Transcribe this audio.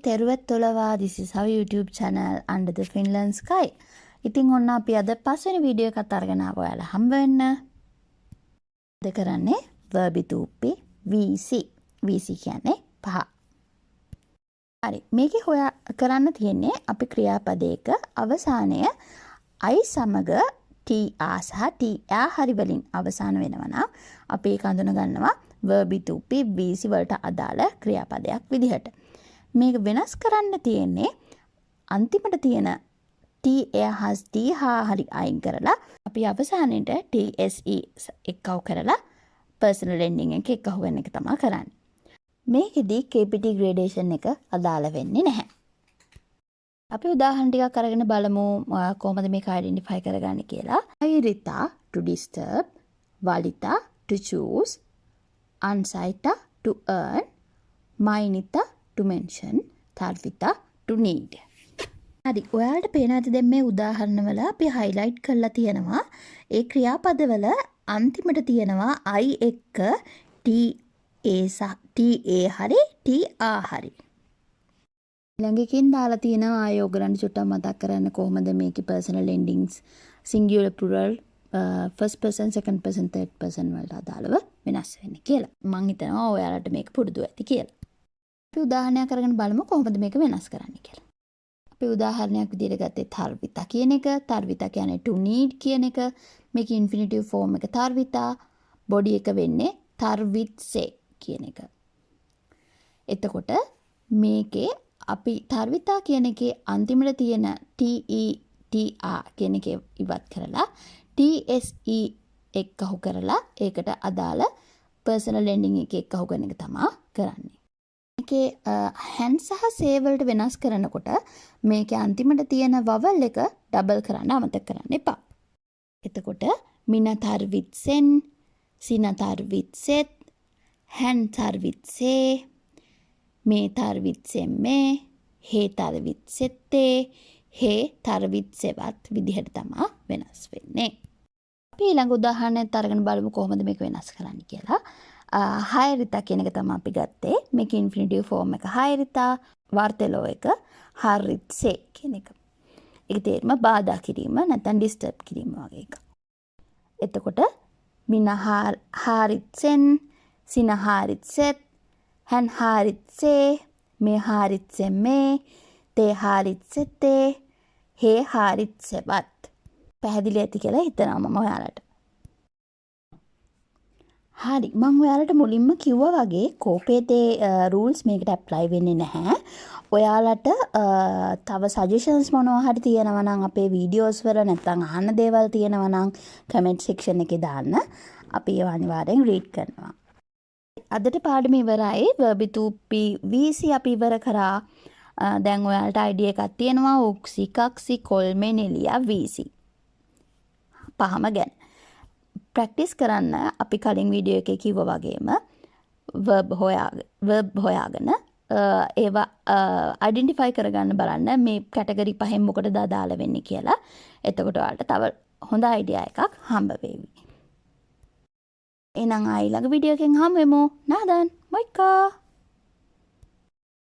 Tervetuloa. This is our YouTube channel under the Finland sky. ඉතින් ඔන්න අපි අද පස්වෙනි වීඩියෝ එකත් අරගෙන ආවා ඔයාලා හම්බ වෙන්න. අද කරන්නේ Verbityyppi VC. VC කියන්නේ පහ. හරි. මේකේ හොයා කරන්න තියෙන්නේ අපි ක්‍රියාපදයක අවසානය I සමග TR සහ TR හරි වලින් අවසන් වෙනවා නම් අපි ඒක හඳුන ගන්නවා Verbityyppi VC වලට අදාළ ක්‍රියාපදයක් විදිහට. මේක වෙනස් කරන්න තියෙන්නේ අන්තිමට තියෙන TA has D හරි අයින් කරලා අපි අවසානයේට TSE එක්කව කරලා personal ending එක එක්කව වෙන එක තමයි කරන්නේ. මේකෙදි KPT gradation එක අදාළ වෙන්නේ නැහැ. අපි උදාහරණ ටිකක් අරගෙන බලමු කොහොමද මේක identify කරගන්නේ කියලා. Airita to disturb, Valita to choose, Ansaita to earn, Mainita to mention, Tarvita to need. හරි ඔයාලට පේනවාද දැන් මේ උදාහරණවල අපි highlight කරලා තියෙනවා ඒ ක්‍රියාපදවල අන්තිමට තියෙනවා I එක්ක TA හරි TR හරි. ළඟකින් දාලා තියෙනවා ආයෝගරණ චුට්ටක් මතක් කරන්න කොහොමද මේකේ personal endings singular plural first person second person third person වලට අදාළව වෙනස් වෙන්නේ කියලා. මම හිතනවා ඔයාලට මේක පුරුදු ඇති කියලා. අපි උදාහරණයක් අරගෙන බලමු කොහොමද මේක වෙනස් කරන්නේ කියලා. අපි උදාහරණයක් විදිහට ගත්තේ Tarvita කියන එක. Tarvita කියන්නේ to need කියන එක. මේකේ infinitive form එක Tarvita, body එක වෙන්නේ Tarvitse කියන එක. එතකොට මේකේ අපි Tarvita කියන එකේ අන්තිමට තියෙන TR කියන එක ඉවත් කරලා TSE එක්කහු කරලා ඒකට අදාළ personal ending එක එක්කහු කරන එක තමයි කරන්නේ. මේකේ hand සහ say වලට වෙනස් කරනකොට මේකේ අන්තිමට තියෙන vowel එක double කරන්න අමතක කරන්න එපා. එතකොට mina tarvitsen, sina tarvitset, hän tarvitsee, me tarvitsemme, he tarvitsette, he tarvitsevat විදිහට තමයි වෙනස් වෙන්නේ. අපි ඊළඟ උදාහරණයක් අරගෙන බලමු කොහොමද මේක වෙනස් කරන්නේ කියලා. Hairita කියන එක තමයි අපි ගත්තේ. මේකේ infinitive form එක Hairita, වර්තලෝ එක haritse කියන එක. ඒක තේරුම බාධා කිරීම නැත්නම් disturb කිරීම වගේ එකක්. එතකොට mina haritsen, sina haritset, hän haritsee, me haritsemme, te haritsette, he haritsevat. පැහැදිලි ඇති කියලා හිතනවා මම ඔයාලට. හරි මම ඔයාලට මුලින්ම කිව්වා වගේ කෝපේතේ rules මේකට apply වෙන්නේ නැහැ. ඔයාලට තව suggestions මොනවා හරි තියෙනවා නම් අපේ videos වල නැත්නම් අහන්න දේවල් තියෙනවා නම් comment section එකේ දාන්න. අපි ඒවා අනිවාර්යෙන් read කරනවා. අදට පාඩම ඉවරයි. Verbityyppi VC අපි ඉවර කරා. දැන් ඔයාලට idea එකක් තියෙනවා උක්සි කක්සි කොල්මේ නෙලියා VC. පහම ගැන. ප්‍රැක්ටිස් කරන්න අපි කලින් වීඩියෝ එකේ කිව්වා වගේම verb හොයාගෙන ඒවා identify කරගන්න බලන්න මේ කැටගරි පහෙන් මොකටද අදාළ වෙන්නේ කියලා. එතකොට ඔයාලට තව හොඳ idea එකක් හම්බ වෙවි. එහෙනම් ආයි ළඟ වීඩියෝ එකෙන් හම්බ වෙමු. නාදන් මොයිකා